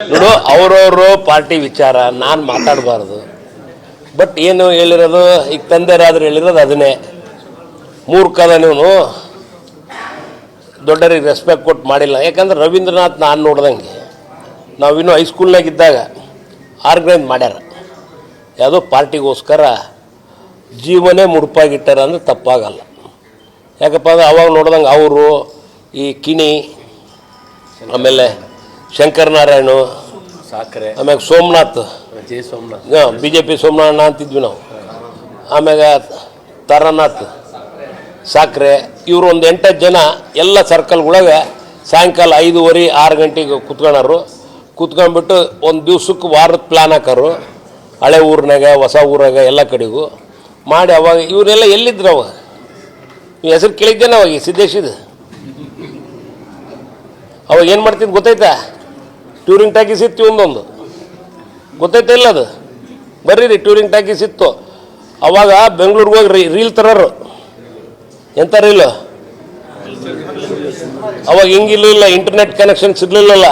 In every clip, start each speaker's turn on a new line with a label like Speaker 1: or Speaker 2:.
Speaker 1: ನೋಡು ಅವರವರು ಪಾರ್ಟಿ ವಿಚಾರ ನಾನು ಮಾತಾಡಬಾರ್ದು. ಬಟ್ ಏನು ಹೇಳಿರೋದು ಈಗ ತಂದೆರಾದ್ರೆ ಹೇಳಿರೋದು ಅದನ್ನೇ. ಮೂರ್ಖದ ನೀವು ದೊಡ್ಡರಿಗೆ ರೆಸ್ಪೆಕ್ಟ್ ಕೊಟ್ಟು ಮಾಡಿಲ್ಲ. ಯಾಕಂದ್ರೆ ರವೀಂದ್ರನಾಥ್ ನಾನು ನೋಡ್ದಂಗೆ ನಾವಿನ್ನೂ ಹೈಸ್ಕೂಲ್ನಾಗಿದ್ದಾಗ ಆರ್ಗನೈಸ್ ಮಾಡ್ಯಾರ. ಯಾವುದೋ ಪಾರ್ಟಿಗೋಸ್ಕರ ಜೀವನೇ ಮುಡುಪಾಗಿಟ್ಟಾರ ಅಂದ್ರೆ ತಪ್ಪಾಗಲ್ಲ. ಯಾಕಪ್ಪ ಅಂದ್ರೆ ಅವಾಗ ನೋಡ್ದಂಗೆ ಅವರು ಈ ಕಿಣಿ, ಆಮೇಲೆ ಶಂಕರನಾರಾಯಣ,
Speaker 2: ಸಾಕ್ರೆ,
Speaker 1: ಆಮ್ಯಾಗ ಸೋಮನಾಥ್, BJP ಸೋಮನಾಥ ಅಂತಿದ್ವಿ ನಾವು. ಆಮ್ಯಾಗ ತಾರಾನಾಥ್, ಸಾಕ್ರೆ, ಇವರು ಒಂದು 8 ಜನ ಎಲ್ಲ ಸರ್ಕಲ್ಗಳಾಗ ಸಾಯಂಕಾಲ 5:30 6 ಗಂಟೆಗೆ ಕುತ್ಕೊಳ್ಳೋರು. ಕುತ್ಕೊಂಡ್ಬಿಟ್ಟು ಒಂದು ದಿವ್ಸಕ್ಕೆ ವಾರದ ಪ್ಲ್ಯಾನ್ ಹಾಕೋರು. ಹಳೆ ಊರಿನಾಗ ಹೊಸ ಊರಾಗ ಎಲ್ಲ ಕಡೆಗೂ ಮಾಡಿ. ಅವಾಗ ಇವರೆಲ್ಲ ಎಲ್ಲಿದ್ರು? ಅವಾಗ ನೀವು ಹೆಸರು ಕೇಳಿದ್ದೇನೆ ಅವಾಗ ಸಿದ್ದೇಶಿದು. ಅವಾಗ ಏನು ಮಾಡ್ತಿದ್ದು ಗೊತ್ತೈತಾ? ಟೂರಿಂಗ್ ಟಾಕೀಸ್ ಇತ್ತು ಒಂದೊಂದು, ಗೊತ್ತೈತೆ ಇಲ್ಲ ಅದು? ಬರ್ರಿ ಟೂರಿಂಗ್ ಟಾಕೀಸ್ ಇತ್ತು. ಅವಾಗ ಬೆಂಗಳೂರಿಗೆ ಹೋಗಿ ರೀಲ್ ತರೋರು. ಎಂಥ ರೀಲು? ಅವಾಗ ಹಿಂಗಿಲ್ಲ, ಇಂಟರ್ನೆಟ್ ಕನೆಕ್ಷನ್ ಸಿಗಲಿಲ್ಲಲ್ಲ.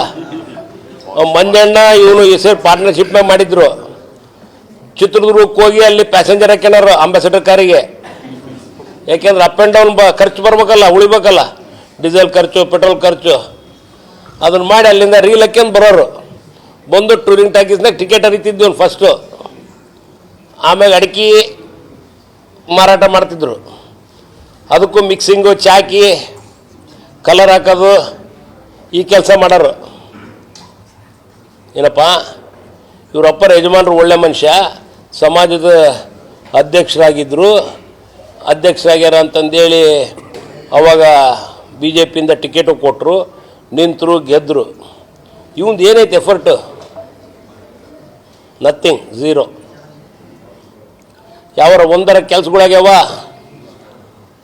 Speaker 1: ಮಂಜಣ್ಣ ಇವನು ಸೇರಿ ಪಾರ್ಟ್ನರ್ಶಿಪ್ನಾಗ ಮಾಡಿದ್ರು. ಚಿತ್ರದುರ್ಗಕ್ಕೆ ಹೋಗಿ ಅಲ್ಲಿ ಪ್ಯಾಸೆಂಜರ್ ಹಾಕ್ಯನಾರು ಅಂಬಾಸಿಡರ್ ಕಾರಿಗೆ. ಯಾಕೆಂದ್ರೆ ಅಪ್ ಆ್ಯಂಡ್ ಡೌನ್ ಖರ್ಚು ಬರ್ಬೇಕಲ್ಲ, ಉಳಿಬೇಕಲ್ಲ, ಡೀಸೆಲ್ ಖರ್ಚು, ಪೆಟ್ರೋಲ್ ಖರ್ಚು. ಅದನ್ನು ಮಾಡಿ ಅಲ್ಲಿಂದ ರೀಲ್ ಹಾಕ್ಯಂದು ಬರೋರು. ಬಂದು ಟೂರಿಂಗ್ ಟಾಕೀಸ್ನಾಗ ಟಿಕೆಟ್ ಹರಿತಿದ್ವಿ ಫಸ್ಟು. ಆಮೇಲೆ ಅಡಿಕೆ ಮಾರಾಟ ಮಾಡ್ತಿದ್ರು. ಅದಕ್ಕೂ ಮಿಕ್ಸಿಂಗು, ಚಾಕಿ, ಕಲರ್ ಹಾಕೋದು, ಈ ಕೆಲಸ ಮಾಡೋರು. ಏನಪ್ಪ ಇವರಪ್ಪರ ಯಜಮಾನರು ಒಳ್ಳೆ ಮನುಷ್ಯ, ಸಮಾಜದ ಅಧ್ಯಕ್ಷರಾಗಿದ್ದರು. ಅಧ್ಯಕ್ಷರಾಗ್ಯಾರ ಅಂತಂದೇಳಿ ಅವಾಗ BJPಯಿಂದ ಟಿಕೆಟು ಕೊಟ್ಟರು, ನಿಂತರು, ಗೆದ್ದರು. ಇವಂದು ಏನೈತೆ ಎಫರ್ಟು? Nothing, zero. ಯಾವರ ಒಂದರ ಕೆಲಸಗಳಾಗ್ಯಾವ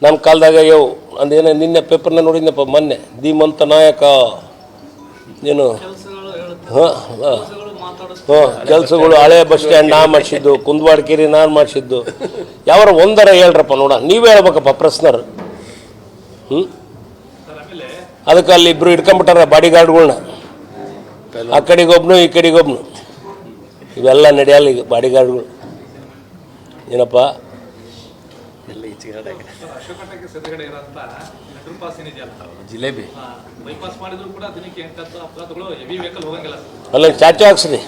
Speaker 1: ನನ್ನ ಕಾಲದಾಗ ಆಗ್ಯಾವು. ಅಂದೇನೋ ನಿನ್ನೆ ಪೇಪರ್ನ ನೋಡಿದ್ನಪ್ಪ ಮೊನ್ನೆ, ಧೀಮಂತ ನಾಯಕ ನೀನು. ಕೆಲಸಗಳು ಹಳೆ ಬಸ್ ಸ್ಟ್ಯಾಂಡ್ ನಾ ಮಾಡಿಸಿದ್ದು, ಕುಂದವಾಡಕೇರಿ ನಾನು ಮಾಡಿಸಿದ್ದು. ಯಾವರ ಒಂದರ ಹೇಳ್ರಪ್ಪ ನೋಡ. ನೀವೇ ಹೇಳ್ಬೇಕಪ್ಪ ಪ್ರಶ್ನರ್. ಅದಕ್ಕೆ ಅಲ್ಲಿ ಇಬ್ಬರು ಹಿಡ್ಕೊಂಬಿಟ್ಟಾರ ಬಾಡಿ ಗಾರ್ಡ್ಗಳ್ನ. ಆ ಕಡೆಗೊಬ್ನು ಈ ಕಡೆಗೊಬ್ನು. ಇವೆಲ್ಲ ನಡೆಯಲ್ಲ ಈಗ ಬಾಡಿ ಗಾರ್ಡ್ಗಳು. ಏನಪ್ಪ
Speaker 2: ಜಿಲೇಬಿ
Speaker 1: ಅಲ್ಲ ಚಾಚು ಹಾಕ್ಸ್ರಿ,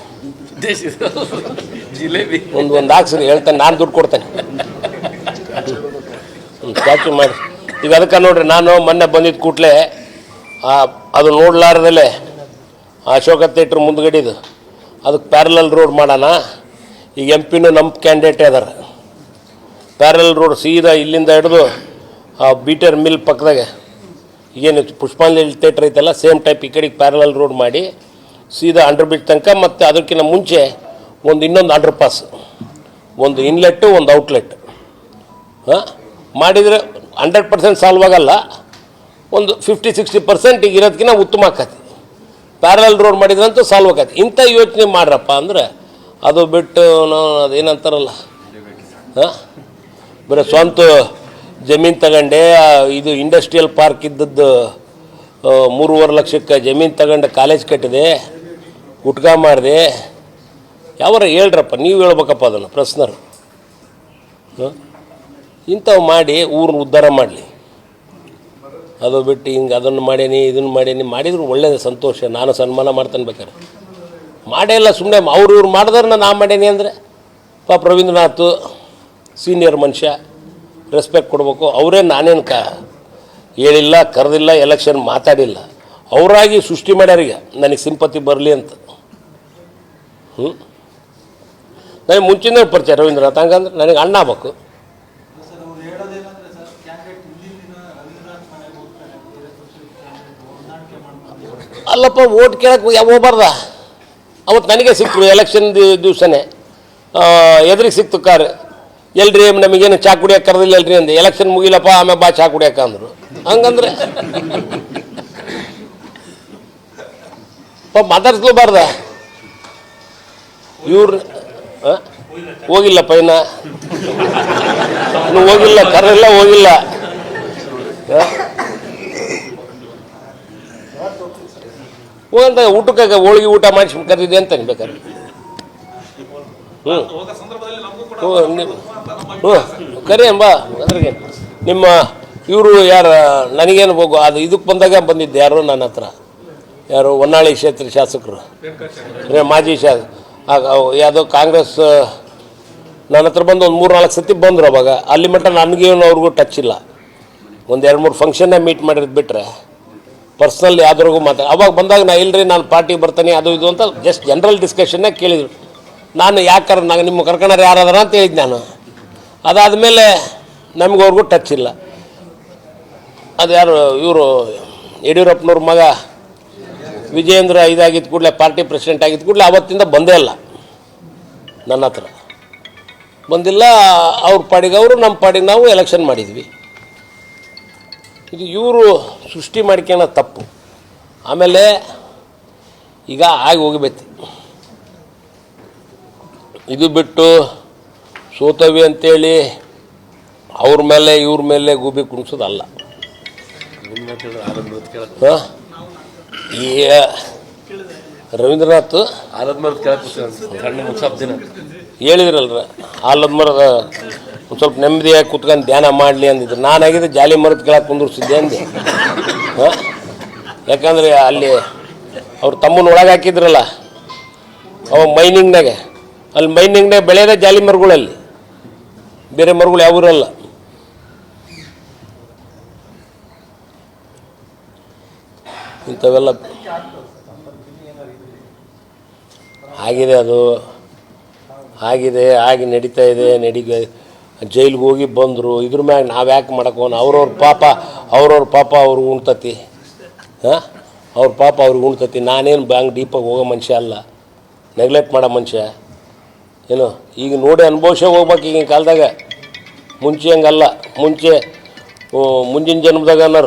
Speaker 2: ಜಿಲೇಬಿ
Speaker 1: ಒಂದು ಹಾಕ್ಸ್ರಿ, ಹೇಳ್ತಾನೆ, ನಾನು ದುಡ್ಡು ಕೊಡ್ತೇನೆ. ಚಾಚು ಮಾಡಿ. ಈಗ ಅದಕ್ಕೆ ನೋಡ್ರಿ, ನಾನು ಮೊನ್ನೆ ಬಂದಿದ್ದ ಕೂಡಲೇ ಅದು ನೋಡ್ಲಾರ್ದಲ್ಲೇ ಅಶೋಕ ಥಿಯೇಟ್ರ್ ಮುಂದ್ಗಡಿದು ಅದಕ್ಕೆ ಪ್ಯಾರಲಲ್ ರೋಡ್ ಮಾಡೋಣ. ಈಗ MP ನಮ್ಮ ಕ್ಯಾಂಡಿಡೇಟೇ ಅದಾರ. ಪ್ಯಾರಲಲ್ ರೋಡ್ ಸೀದಾ ಇಲ್ಲಿಂದ ಹಿಡಿದು ಬೀಟರ್ ಮಿಲ್ ಪಕ್ಕದಾಗೆ ಈಗೇನು ಪುಷ್ಪಾಂಜಲಿ ಥಿಯೇಟ್ರ್ ಐತಲ್ಲ, ಸೇಮ್ ಟೈಪ್ ಈ ಕಡೆಗೆ ಪ್ಯಾರಲಲ್ ರೋಡ್ ಮಾಡಿ ಸೀದಾ ಅಂಡರ್ ಬ್ರಿಡ್ಜ್ ತನಕ. ಮತ್ತು ಅದಕ್ಕಿಂತ ಮುಂಚೆ ಇನ್ನೊಂದು ಅಂಡರ್ ಪಾಸ್, ಒಂದು ಇನ್ಲೆಟ್ಟು, ಒಂದು ಔಟ್ಲೆಟ್ ಮಾಡಿದರೆ 100% ಸಾಲ್ವ್ ಆಗಲ್ಲ. ಒಂದು 50-60% ಈಗ ಇರೋದಕ್ಕಿಂತ ಉತ್ತಮ ಆಕತಿ. ಪ್ಯಾರಲಲ್ ರೋಡ್ ಮಾಡಿದ್ರಂತೂ ಸಾಲ್ವ್ ಆಕತಿ. ಇಂಥ ಯೋಚನೆ ಮಾಡ್ರಪ್ಪ ಅಂದ್ರೆ ಅದು ಬಿಟ್ಟು ನಾವು ಅದೇನಂತಾರಲ್ಲ, ಬರೀ ಸ್ವಂತ ಜಮೀನು ತಗೊಂಡೆ. ಇದು ಇಂಡಸ್ಟ್ರಿಯಲ್ ಪಾರ್ಕ್ ಇದ್ದದ್ದು 3.5 ಲಕ್ಷಕ್ಕೆ ಜಮೀನು ತಗೊಂಡು ಕಾಲೇಜ್ ಕಟ್ಟಿದೆ, ಗುಟ್ಕಾ ಮಾಡಿದೆ. ಯಾವಾರ ಹೇಳ್ರಪ್ಪ, ನೀವು ಹೇಳ್ಬೇಕಪ್ಪ ಅದನ್ನು ಪ್ರಶ್ನರು. ಇಂಥವು ಮಾಡಿ ಊರನ್ನ ಉದ್ಧಾರ ಮಾಡಲಿ. ಅದು ಬಿಟ್ಟು ಹಿಂಗೆ ಅದನ್ನು ಮಾಡೀನಿ ಇದನ್ನು ಮಾಡೀನಿ ಮಾಡಿದ್ರು ಒಳ್ಳೆಯದು, ಸಂತೋಷ. ನಾನು ಸನ್ಮಾನ ಮಾಡ್ತಾನೆ ಬೇಕಾರೆ. ಮಾಡೇ ಇಲ್ಲ, ಸುಮ್ಮನೆ ಇವ್ರು ಮಾಡಿದ್ರೆ ನಾ ಮಾಡೀನಿ ಅಂದರೆ ಪಾಪ ರವೀಂದ್ರನಾಥ್ ಸೀನಿಯರ್ ಮನುಷ್ಯ, ರೆಸ್ಪೆಕ್ಟ್ ಕೊಡಬೇಕು. ಅವರೇ ನಾನೇನು ಹೇಳಿಲ್ಲ, ಕರೆದಿಲ್ಲ, ಎಲೆಕ್ಷನ್ ಮಾತಾಡಿಲ್ಲ. ಅವರಾಗಿ ಸೃಷ್ಟಿ ಮಾಡ್ಯಾರೀಗ ನನಗೆ ಸಿಂಪತಿ ಬರಲಿ ಅಂತ. ನನಗೆ ಮುಂಚಿನ ಪರಿಚಯ ರವೀಂದ್ರನಾಥ್. ಹಂಗಂದ್ರೆ ನನಗೆ ಅಣ್ಣ ಆಗ್ಬೇಕು. ಅಲ್ಲಪ್ಪ, ಓಟ್ ಕೇಳಕ್ಕೆ ಹೋಗ್ಬಾರ್ದ? ಅವತ್ತು ನನಗೆ ಸಿಕ್ಕರು ಎಲೆಕ್ಷನ್ ದಿವಸನೇ ಎದುರಿಗೆ ಸಿಕ್ತು ಕಾರ್. ಎಲ್ರಿ ನಮಗೇನು ಚಾ ಕುಡಿಯೋಕೆ ಕರೆದಿಲ್ಲ ಎಲ್ರಿ ಅಂದೆ. ಎಲೆಕ್ಷನ್ ಮುಗಿಲಪ್ಪ, ಆಮೇಲೆ ಬಾ ಚಾ ಕುಡಿಯೋಕೆ ಅಂದರು. ಹಂಗಂದ್ರೆ ಮಾತಾಡ್ಸ್ಲೂಬಾರ್ದ? ಇವ್ರು ಹೋಗಿಲ್ಲಪ್ಪ, ಇನ್ನು ಹೋಗಿಲ್ಲ, ಕರೆಲ್ಲ ಹೋಗಿಲ್ಲ. ಹೋಗಂತ ಊಟಕ್ಕೆ ಹೋಳಿಗೆ ಊಟ ಮಾಡಿಸಿ ಕರೆದಿದೆ ಅಂತ ಬೇಕಾದ್ರೆ ಕರಿ ಅಂಬ ಅದ್ರಿಗೆ ನಿಮ್ಮ ಇವರು ಯಾರು ನನಗೇನು ಹೋಗು ಅದು ಇದಕ್ಕೆ ಬಂದಾಗ ಬಂದಿದ್ದೆ ಯಾರು ನನ್ನ ಹತ್ರ ಯಾರು ಹೊನ್ನಾಳಿ ಕ್ಷೇತ್ರ ಶಾಸಕರು ಮಾಜಿ ಯಾವುದೋ ಕಾಂಗ್ರೆಸ್ ನನ್ನ ಹತ್ರ ಬಂದು ಒಂದು 3-4 ಸತಿ ಬಂದರು ಅವಾಗ ಅಲ್ಲಿ ಮಟ್ಟ ನನಗೇನು ಅವ್ರಿಗೂ ಟಚ್ ಇಲ್ಲ ಒಂದು 2-3 ಫಂಕ್ಷನ್ನೇ ಮೀಟ್ ಮಾಡಿರೋದು ಬಿಟ್ಟರೆ ಪರ್ಸ್ನಲ್ ಯಾವ್ದ್ರಿಗೂ ಅವಾಗ ಬಂದಾಗ ನಾ ಇಲ್ಲರಿ ನಾನು ಪಾರ್ಟಿಗೆ ಬರ್ತೀನಿ ಅದು ಇದು ಅಂತ ಜಸ್ಟ್ ಜನರಲ್ ಡಿಸ್ಕಷನ್ನೇ ಕೇಳಿದರು ನಾನು ಯಾಕೆ ನಂಗೆ ನಿಮ್ಮ ಕರ್ಕೊಂಡ್ರೆ ಯಾರಾದಾರ ಅಂತ ಹೇಳಿದ್ದು ನಾನು ಅದಾದಮೇಲೆ ನಮಗವ್ರಿಗೂ ಟಚ್ ಇಲ್ಲ ಅದು ಯಾರು ಇವರು ಯಡಿಯೂರಪ್ಪನವ್ರ ಮಗ ವಿಜಯೇಂದ್ರ ಇದಾಗಿದ್ದ ಕೂಡಲೇ ಪಾರ್ಟಿ ಪ್ರೆಸಿಡೆಂಟ್ ಆಗಿದ್ದ ಕೂಡಲೇ ಆವತ್ತಿಂದ ಬಂದೇ ಇಲ್ಲ ನನ್ನ ಹತ್ರ ಬಂದಿಲ್ಲ ಅವ್ರ ಪಾಡಿಗೆ ಅವರು ನಮ್ಮ ಪಾಡಿಗೆ ನಾವು ಎಲೆಕ್ಷನ್ ಮಾಡಿದ್ವಿ ಇದು ಇವರು ಸೃಷ್ಟಿ ಮಾಡ್ಕೊಳ್ಳೋ ತಪ್ಪು ಆಮೇಲೆ ಈಗ ಆಗಿ ಹೋಗಬೇಕು ಇದು ಬಿಟ್ಟು ಸೋತವಿ ಅಂತೇಳಿ ಅವ್ರ ಮೇಲೆ ಇವ್ರ ಮೇಲೆ ಗೂಬಿ ಕುಣಿಸೋದಲ್ಲ ಹಾಂ ಈ ರವೀಂದ್ರನಾಥ್
Speaker 2: ಆಲದ ಮರದ ಕೆಳಗೆ ಕಣ್ಣು ಮುಚ್ಚಾಪ್ ದಿನ
Speaker 1: ಹೇಳಿದ್ರಲ್ರ ಆಲದ ಮರದ ಒಂದು ಸ್ವಲ್ಪ ನೆಮ್ಮದಿಯಾಗಿ ಕುತ್ಕೊಂಡು ಧ್ಯಾನ ಮಾಡಲಿ ಅಂದಿದ್ರು ನಾನಾಗಿದ್ದು ಜಾಲಿ ಮರದ ಕೆಳಗೆ ಕುಂದಿರ್ಸಿದ್ದೆ ಅಂದೆ ಹಾಂ ಯಾಕಂದರೆ ಅಲ್ಲಿ ಅವ್ರ ತಮ್ಮನ ಒಳಗೆ ಹಾಕಿದ್ರಲ್ಲ ಅವ ಮೈನಿಂಗ್ನಾಗೆ ಅಲ್ಲಿ ಮೈನಿಂಗ್ನಾಗ ಬೆಳೆಯೋದೇ ಜಾಲಿ ಮರಗಳಲ್ಲಿ ಬೇರೆ ಮರಗಳು ಯಾವ ಇರಲ್ಲ ಇಂಥವೆಲ್ಲ ಆಗಿದೆ ಅದು ಆಗಿ ನಡೀತಾ ಇದೆ ಜೈಲಿಗೆ ಹೋಗಿ ಬಂದರು ಇದ್ರ ಮ್ಯಾಗ ನಾವು ಯಾಕೆ ಮಾಡೋಕೋನ ಅವ್ರವ್ರ ಪಾಪ ಅವ್ರಿಗೆ ಉಣ್ತತಿ ಹಾಂ ಅವ್ರ ಪಾಪ ಅವ್ರಿಗೆ ಉಣ್ತತಿ ನಾನೇನು ಬ್ಯಾಂಕ್ ಡೀಪಾಗಿ ಹೋಗೋ ಮನುಷ್ಯ ಅಲ್ಲ ನೆಗ್ಲೆಕ್ಟ್ ಮಾಡೋ ಮನುಷ್ಯ ಏನು ಈಗ ನೋಡಿ ಅನುಭವಿಸೇ ಹೋಗ್ಬೇಕು ಈಗಿನ ಕಾಲದಾಗ ಮುಂಚೆ ಹಂಗಲ್ಲ ಮುಂಚಿನ ಜನ್ಮದಾಗ